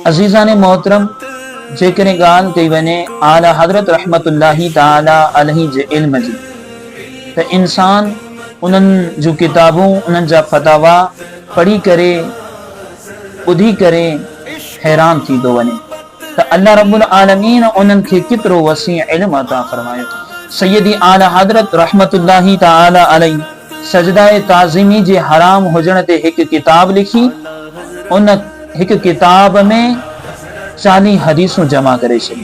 अज़ीज़ान मोहतरम, जेकॾहिं ॻाल्हि कई वञे आला हज़रत रहमतुल्लाही ताला अलैहि जे इल्म जी, त इंसान उन्हनि जूं किताबूं, उन्हनि जा फतावा पढ़ी करे, ॿुधी करे हैरान थींदो वञे त अल्लाह रब्बुल आलमीन उन्हनि खे केतिरो वसी इल्म अता फरमायो। सैयदी आला हज़रत रहमतुल्लाही ताला अलैहि सजदाए ताज़ीमी जे हराम हुजण ते हिकु किताब लिखी। उन हिकु किताब में 40 हदीसूं जमा करे छॾी।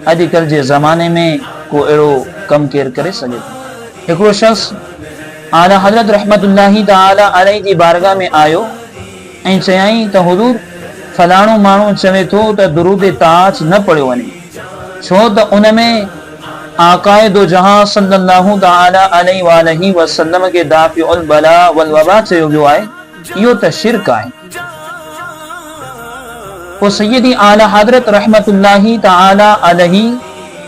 अॼुकल्ह जे ज़माने में को अहिड़ो कमु केरु करे सघे थो? हिकिड़ो शख़्स आला हज़रत रहमतुल्लाही ताला अलैहि जी बारगाह में आयो ऐं चयाईं त हुज़ूर, फलाणो माण्हू चवे थो त दुरूद ताज न पढ़ियो वञे, छो त उन में आकाए दो जहां सल्लल्लाहु ताला अलैहि वसल्लम के दाफ़िउल बला वल वबा चयो वियो आहे। इहो त शिरक आहे। पोइ सैयदी आला हज़रत रहमतुल्लाही ताला अलैहि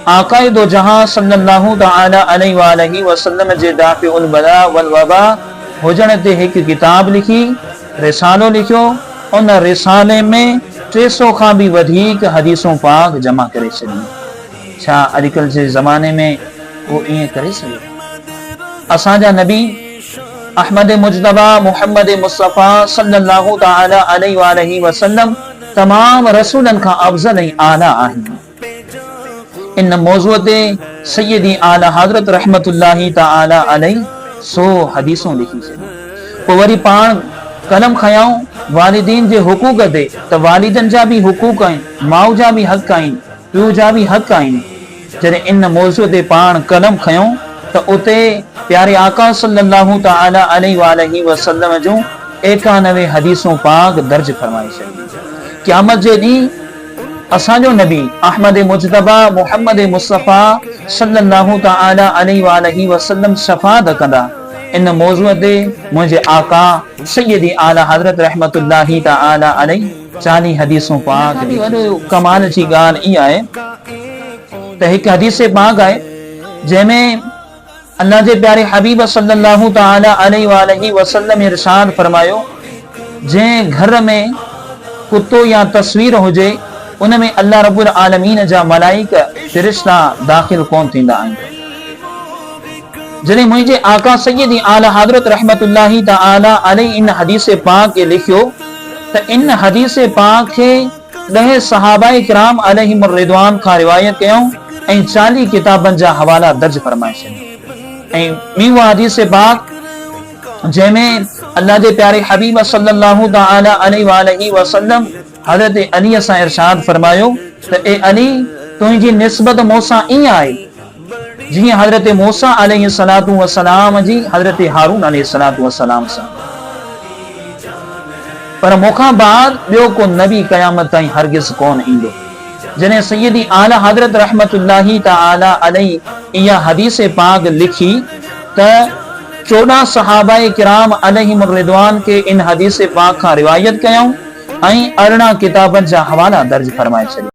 आकाए दो जहां सल्लल्लाहु ताला अलैहि वसल्लम जे दाफ़िउल बला वल वबा हुजण ते हिकु किताब लिखी, रिसालो लिखियो। उन रिसाले में 300 खां बि वधीक हदीसूं पाक जमा करे छॾियूं। छा अॼुकल्ह जे ज़माने में को ईअं करे सघे? असांजा नबी अहमद मुजतबा मुहम्मद मुस्तफ़ा सल्लल्लाहु ताला अलैहि वसल्लम तमाम रसूलनि खां अफ़ज़ल ऐं आला आहिनि। इन मौज़ूअ ते सैयदी आला हज़रत रहमतुल्लाही ताला अलैहि 100 हदीसूं लिखी छॾियूं। पोइ वरी पाण कलम खयाऊं वालिदीन जे हुकूक ते, त वालिदनि जा बि हुकूक आहिनि, माउ जा बि हक़ आहिनि, पीउ जा बि हक़ आहिनि। जॾहिं इन मौज़ूअ ते पाण कलम खयूं त उते प्यारे आका सल्लल्लाहु ताला अलैहि वसल्लम जूं 91 हदीसूं पाक दर्ज फरमाए छॾियूं। क़यामत जे ॾींहुं असांजो नबी अहमद मुजतबा मुहम्मद मुस्तफ़ा सल्लल्लाहु ताला अलैहि वसल्लम शफ़ाअत कंदा। इन मौज़ूअ ते मुंहिंजे आका सैयदी आला हज़रत रहमतुल्लाही ताला अलैहि 40 हदीसूं पाक। कमाल जी ॻाल्हि इहा आहे त हिकु हदीस पाक आहे जंहिंमें अल्लाह जे प्यारे हबीब सल्लल्लाहु ताला अलैहि वसल्लम इरशाद फरमायो, जंहिं घर में कुतो या तस्वीर हुजे उन में अल्लाह रब्बुल आलमीन जा मलाइका फ़िरिश्ता दाख़िल कोन थींदा आहिनि। जॾहिं मुंहिंजे आका सैयदी आला हज़रत रहमतुल्लाही ताला अलैहि इन हदीस पाक खे लिखियो त इन हदीस पाक खे 10 सहाबाए किराम अलैहिमुर रिदवान खां रिवायत कयूं ऐं 40 किताबनि जा हवाला दर्ज फरमाए छॾिया। ऐं ॿी उहा हदीस पाक जंहिंमें अल्लाह जे प्यारे हबीब सल्लल्लाहु ताला अलैहि वसल्लम हज़रत अली सां इरशाद फरमायो त ए अली, तुंहिंजी निस्बत मूंसां ईअं आहे जीअं हज़रत मूसा अलैहिस्सलातु वस्सलाम जी हज़रत हारून अलैहिस्सलातु वस्सलाम सां। पर मूंखां बाद ॿियो को नबी क़यामत ताईं हरगिज़ कोन ईंदो। जॾहिं सैयदी आला हज़रत रहमतुल्लाही ताला अलैहि इहा हदीस पाक लिखी त 14 सहाबाए किराम अलैहिमुर रिदवान के इन हदीस पाक खां रिवायत कयूं ऐं 18 किताबनि जा हवाला दर्ज फरमाए छॾिया।